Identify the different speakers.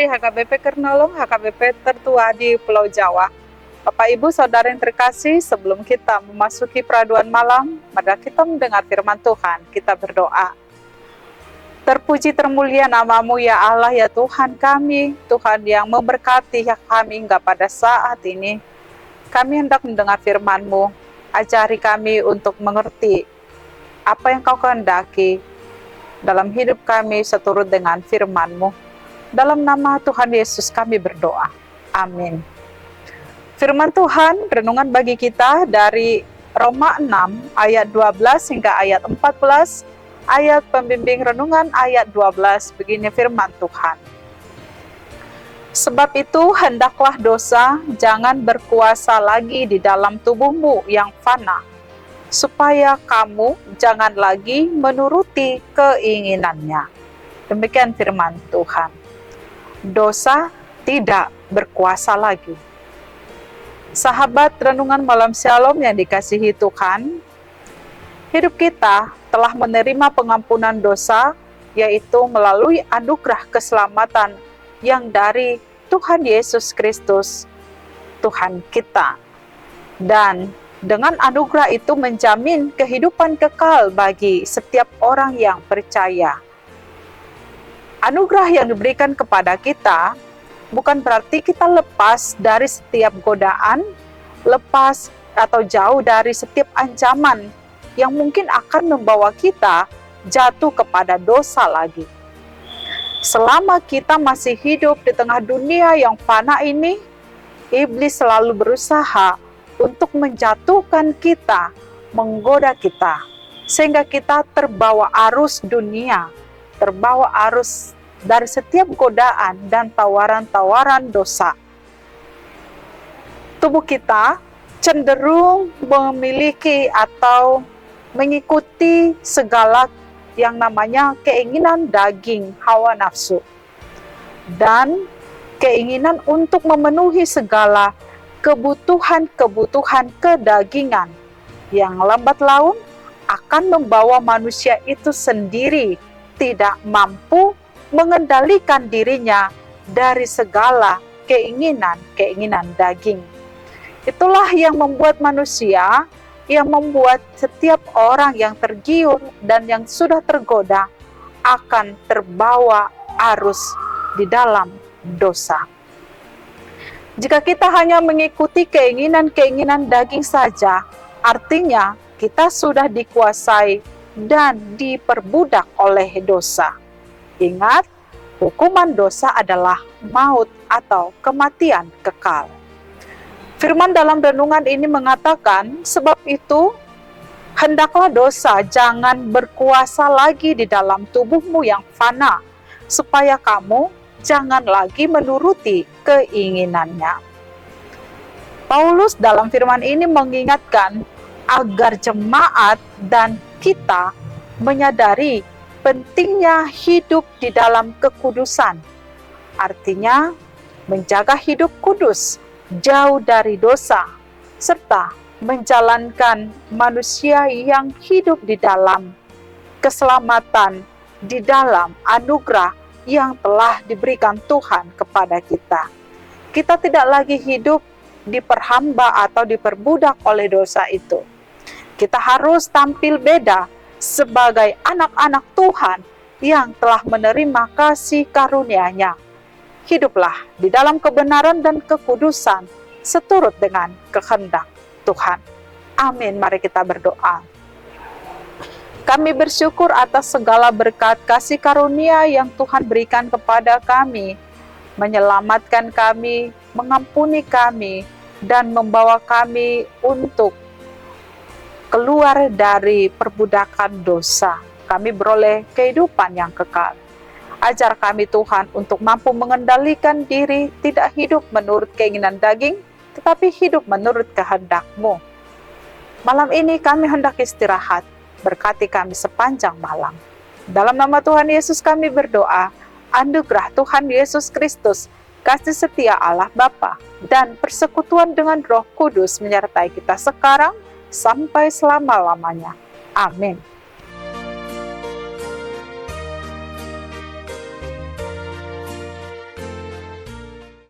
Speaker 1: dari HKBP Kernolong, HKBP tertua di Pulau Jawa. Bapak Ibu Saudara yang terkasih, sebelum kita memasuki peraduan malam, mari kita mendengar firman Tuhan, kita berdoa. Terpuji termulia nama-Mu ya Allah ya Tuhan kami, Tuhan yang memberkati kami hingga pada saat ini. Kami hendak mendengar firman-Mu, ajari kami untuk mengerti apa yang Kau kehendaki dalam hidup kami seturut dengan firman-Mu. Dalam nama Tuhan Yesus kami berdoa. Amin. Firman Tuhan, renungan bagi kita dari Roma 6 ayat 12 hingga ayat 14, ayat pembimbing renungan ayat 12, begini firman Tuhan. Sebab itu hendaklah dosa jangan berkuasa lagi di dalam tubuhmu yang fana, supaya kamu jangan lagi menuruti keinginannya. Demikian firman Tuhan. Dosa tidak berkuasa lagi. Sahabat renungan malam Shalom yang dikasihi Tuhan, hidup kita telah menerima pengampunan dosa, yaitu melalui anugerah keselamatan yang dari Tuhan Yesus Kristus, Tuhan kita. Dan dengan anugerah itu menjamin kehidupan kekal bagi setiap orang yang percaya. Anugerah yang diberikan kepada kita bukan berarti kita lepas dari setiap godaan, lepas atau jauh dari setiap ancaman yang mungkin akan membawa kita jatuh kepada dosa lagi. Selama kita masih hidup di tengah dunia yang fana ini, iblis selalu berusaha untuk menjatuhkan kita, menggoda kita, sehingga kita terbawa arus dunia, terbawa arus dari setiap godaan dan tawaran-tawaran dosa. Tubuh kita cenderung memiliki atau mengikuti segala yang namanya keinginan daging, hawa nafsu, dan keinginan untuk memenuhi segala kebutuhan-kebutuhan kedagingan yang lambat laun akan membawa manusia itu sendiri tidak mampu mengendalikan dirinya dari segala keinginan-keinginan daging. Itulah yang membuat manusia, yang membuat setiap orang yang tergiur dan yang sudah tergoda akan terbawa arus di dalam dosa. Jika kita hanya mengikuti keinginan-keinginan daging saja, artinya kita sudah dikuasai dan diperbudak oleh dosa. Ingat, hukuman dosa adalah maut atau kematian kekal. Firman dalam renungan ini mengatakan, sebab itu hendaklah dosa jangan berkuasa lagi di dalam tubuhmu yang fana, supaya kamu jangan lagi menuruti keinginannya. Paulus dalam firman ini mengingatkan agar jemaat dan kita menyadari pentingnya hidup di dalam kekudusan. Artinya, menjaga hidup kudus, jauh dari dosa, serta menjalankan manusia yang hidup di dalam keselamatan, di dalam anugerah yang telah diberikan Tuhan kepada kita. Kita tidak lagi hidup diperhamba atau diperbudak oleh dosa itu. Kita harus tampil beda sebagai anak-anak Tuhan yang telah menerima kasih karunia-Nya. Hiduplah di dalam kebenaran dan kekudusan seturut dengan kehendak Tuhan. Amin. Mari kita berdoa. Kami bersyukur atas segala berkat kasih karunia yang Tuhan berikan kepada kami, menyelamatkan kami, mengampuni kami, dan membawa kami untuk keluar dari perbudakan dosa. Kami beroleh kehidupan yang kekal. Ajar kami Tuhan untuk mampu mengendalikan diri, tidak hidup menurut keinginan daging, tetapi hidup menurut kehendak-Mu. Malam ini kami hendak istirahat, berkati kami sepanjang malam. Dalam nama Tuhan Yesus kami berdoa, anugerah Tuhan Yesus Kristus, kasih setia Allah Bapa, dan persekutuan dengan Roh Kudus menyertai kita sekarang sampai selama-lamanya. Amin.